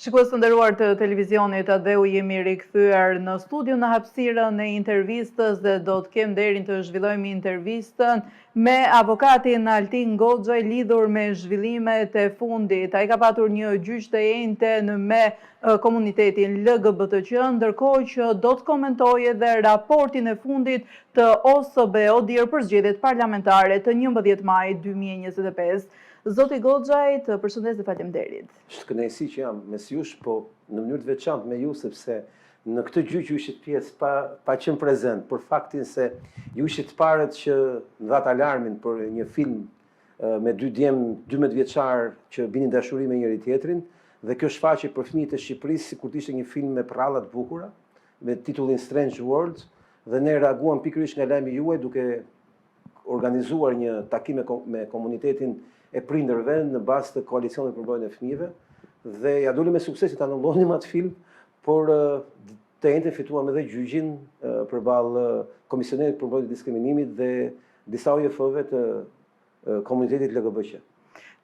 Shikues të nderuar të televizionit Adeu, jemi rikthyer në studio në hapësirën e intervistës dhe do të kem nderin të zhvillojmë intervistën me avokatin Altin Goxhaj lidhur me zhvillimet e fundit. Ai ka patur një gjyq të enjte me komunitetin LGBTQ, ndërkohë që do të komentojë edhe raportin e fundit të OSBE ODIHR për zgjedhjet parlamentare të 11 majit 2025. Zoti Goxhaj, të përshëndes dhe faleminderit. Është kënaqësi që jam mes jush, po në mënyrë të veçantë me ju, sepse në këtë gjyq ju ishit pjesë pa qenë prezent, për faktin se ju ishit parët që dhat alarmin për një film me dy djem 12 vjeçar që binin dashuri me njëri tjetrin, dhe kjo shfaqej për fëmijët e Shqipërisë sikur të ishte një film me prralla të bukura, me titullin Strange World, dhe ne reaguam pikërisht nga lajmi juaj duke organizuar një takim me komunitetin e prindërve në bazë të koalicionit për mbrojtjen e fëmijëve, dhe ja doli me sukses të anullonim atë film, por të njëjtën fituam edhe gjyqin përballë Komisionit për mbrojtjen e diskriminimit dhe disa OJF-ve të komunitetit LGBTQ.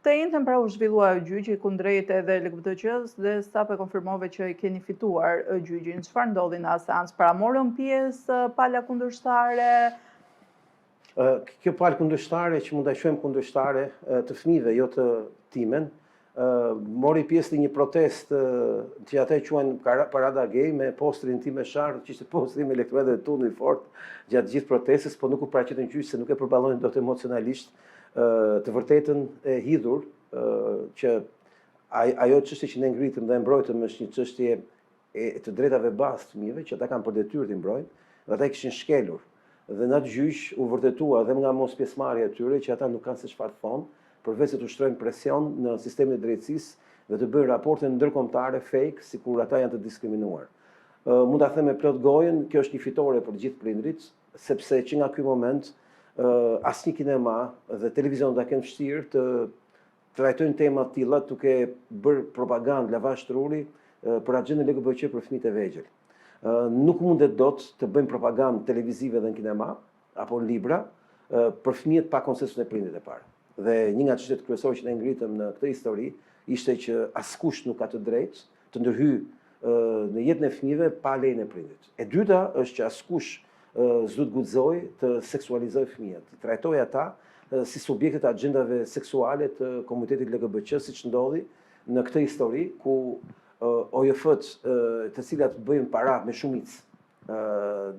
Të njëjtën pra u zhvillua gjyqi kundrejt edhe LGBTQ-s dhe sapo e konfirmove që keni fituar gjyqin. Çfarë ndodhi në seancë? Pra morën pjesë pala kundërshtare? Kjo palë kundërshtare që mund ta quajmë kundërshtare të fëmijëve, jo të timen, mori pjesë në një protestë që ata e quajnë parada gay me postrin tim me sharë, që ishte postri me lektorët e tundit fort gjatë gjithë protestës, po nuk u paraqitën gjyq se nuk e përballojnë dot emocionalisht të vërtetën e hidhur që ajo çështje që ne ngritëm dhe e mbrojtëm është një çështje të drejtave bazë të fëmijëve që ata kanë për detyrë të mbrojnë, dhe ata kishin shkelur. Dhe në atë gjyq u vërtetua dhe nga mos pjesëmarrja e tyre që ata nuk kanë se çfarë thonë, përveç se të ushtrojnë presion në sistemin e drejtësisë dhe të bëjnë raporte ndërkombëtare fake, sikur ata janë të diskriminuar. Mund ta them me plot gojën, kjo është një fitore për gjithë prindrit, sepse që nga ky moment asnjë kinema dhe televizion do kenë vështirë të trajtojnë tema të tilla duke bërë propagandë lavazh truri për agjendën LGBTQ për fëmijët e vegjël. Nuk mundet dot të bëjmë propagandë televizive dhe në kinema, apo në libra, për fëmijët pa konsensun e prindit e parë. Dhe një nga çështjet kryesore që ne ngritëm në këtë histori ishte që askush nuk ka të drejtë të ndërhyjë në jetën e fëmijëve pa lejen e prindit. E dyta është që askush s'duhet guxojë të seksualizojë fëmijët, të trajtojë ata si subjekte të agjendave seksuale të komunitetit LGBTQ, siç ndodhi në këtë histori ku OJF-t të cilat bëjnë para me shumicë,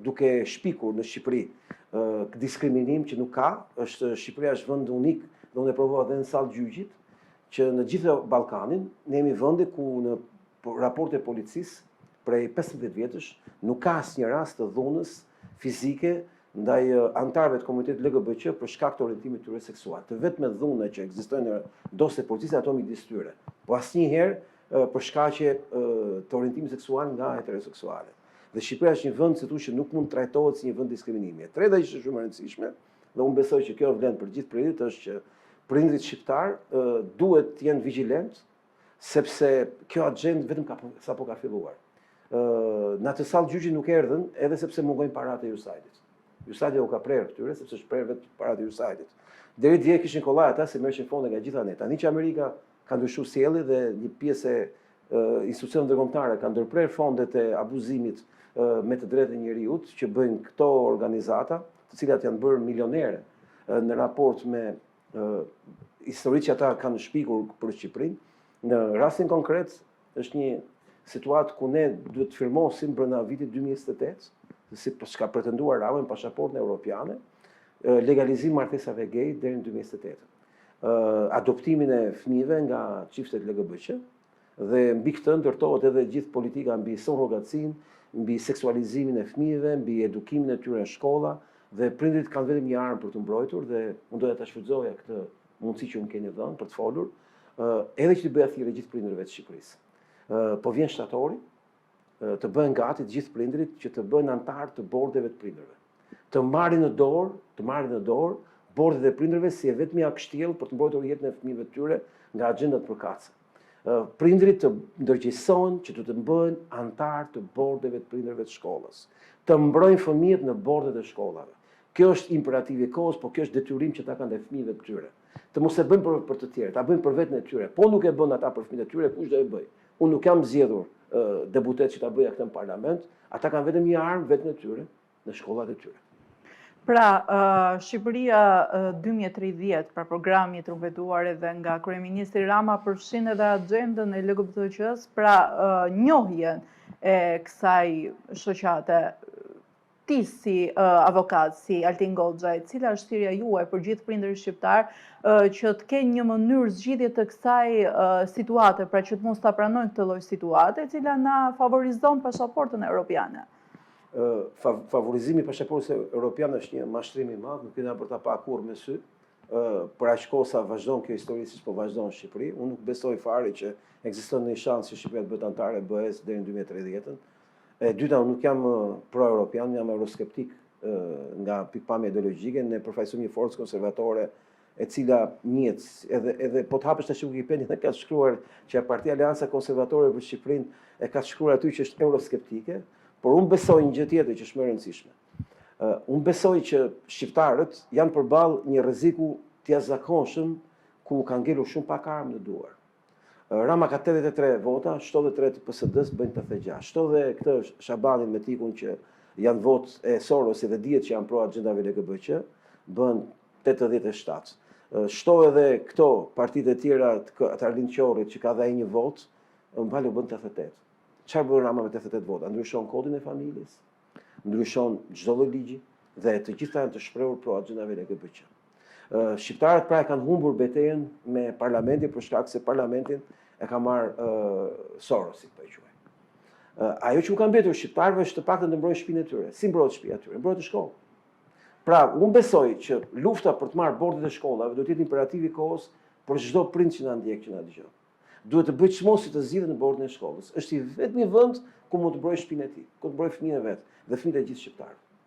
duke shpikur në Shqipëri diskriminim që nuk ka, Shqipëria është vend unik dhe unë e provova edhe në sallë gjyqit, që në gjithë Ballkanin ne jemi vende ku në raporte e policisë prej 15 vjetësh nuk ka asnjë rast të dhunës fizike ndaj anëtarëve të komunitetit LGBTQ për shkak të orientimit tyre seksual. Të vetme dhuna që ekzistojnë në dosje policisë ato midis tyre, po asnjëherë për shkaqe të orientimit seksual nga heteroseksuale. Dhe Shqipëria është një vend, si thosh, që nuk mund trajtohet si një vend diskriminimi. E treta që është shumë e rëndësishme, dhe unë besoj që kjo vlen për gjithë prindrit, është që prindrit shqiptar duhet të jenë vigjilent, sepse kjo agjendë vetëm sapo ka filluar. Në atë sallë gjyqi nuk erdhën, edhe sepse mungojnë paratë e USAID-it. USAID-i u ka prerë këtyre, sepse është prerë vetë paratë e USAID-it. Deri dje kishin kollaj ata se merreshin fonde nga gjitha ne. Tani që Amerika ka ndryshuar sjellje dhe një pjesë e institucioneve ndërkombëtare ka ndërprer fondet e abuzimit me të drejtë e njerëzit që bëjnë këto organizata, të cilat janë bërë milionere në raport me historitë që ata kanë shpikur për Shqipërinë. Në rastin konkret është një situatë ku ne duhet të firmosim brenda vitit 2028, si ka pretenduar Rama me pasaportën europiane, legalizim martesave gay deri në 2028. Adoptimin e fëmijëve nga çiftet LGBTQ dhe mbi këtë ndërtohet edhe gjithë politika mbi surrogacinë, mbi seksualizimin e fëmijëve, mbi edukimin e tyre në shkolla, dhe prindrit kanë vetëm një armë për të mbrojtur dhe unë doja ta shfrytëzoja këtë mundësi që më keni dhënë për të folur, edhe që të bëja thirrje gjithë prindërve të Shqipërisë. Po vjen shtatori, të bëhen gati të gjithë prindrit që të bëhen antar të bordeve të prindërve. Të marrin në dorë bordet e prindërve si e vetmi kështjell për të mbrojtur jetën e fëmijëve të tyre nga agjendat përkatëse. Prindrit të ndërgjegjësohen që të bëhen antar të bordeve të prindërve të shkollës, të mbrojnë fëmijët në bordet e shkollave. Kjo është imperativ i kohës, po kjo është detyrim që ta kanë dhe fëmijëve të tyre. Të mos e bëjnë për të tjerë, ta bëjnë për veten e tyre. Po nuk e bën ata për fëmijët e tyre, kush do e bëj? unë nuk jam zgjedhur deputet që ta bëja këtë në parlament, ata kanë vetëm një armë vetë në tyre, në shkollat e tyre. Pra, Shqipëria 2030, pra programi i trumpetuar edhe nga Kryeministri Rama përfshin edhe agjendën e LGBTQ-s, pra njohjen e kësaj shoqate. Ti si avokat, si Altin Goxhaj, cila është thirrja juaj për gjithë prindërit shqiptar që të kenë një mënyrë zgjidhje të kësaj situate, pra që të mos ta pranojnë këtë lloj situate, e cila na favorizon pasaportën europiane? Favorizimi i pasaportës europiane është një mashtrim i madh, nuk kena për ta pa kurrë me sy. Për aq kohë sa vazhdon kjo histori siç po vazhdon në Shqipëri, unë nuk besoj fare që ekziston një shans që Shqipëria të bëhet anëtare e BE-s deri në 2030. E dyta, unë nuk jam pro-europian, jam euroskeptik nga pikpamja ideologjike, ne përfaqësojmë një forcë konservatore e cila njihet edhe po të hapësh tash Wikipedia ka shkruar që Partia Aleanca Konservatore për Shqipërinë e ka shkruar aty që është euroskeptike, por unë besoj një gjë tjetër që është më e rëndësishme. Unë besoj që shqiptarët janë përballë një rreziku të jashtëzakonshëm ku kanë ngelur shumë pak armë në duar. Rama ka 83 vota, 73 të PSD-s bëjnë 86. Shto dhe këtë Shabanin me Tikun që janë votë e Soros dhe dihet që janë pro agjendave LGBTQ, bën 87. Shto edhe këto partitë e tjera të Arlind Qorrit që ka dhe ai një votë, mbalo bën 88. Çfarë bën Rama me 88 vota? Ndryshon kodin e familjes, ndryshon çdo lloj ligji dhe të gjitha janë të shprehur pro agjendave LGBTQ. Shqiptarët pra e kanë humbur betejën me parlamentin për shkak se parlamentin e ka marrë Sorosi, po e quaj. Ajo që u ka mbetur shqiptarëve është të paktën të mbrojnë shtëpinë e tyre. Si mbrojnë shtëpia e tyre? Mbrojnë në shkollë. Pra, unë besoj që lufta për të marrë bordet e shkollave duhet të jetë imperativ i kohës për çdo prind që na ndjek, që na dëgjon. Duhet të bëj çmosi të zgjidhet në bordin e shkollës. Është i vetmi vend ku mund të mbrojë shtëpinë e tij, ku të mbrojë fëmijën e vet dhe fëmijët e gjithë shqiptarëve.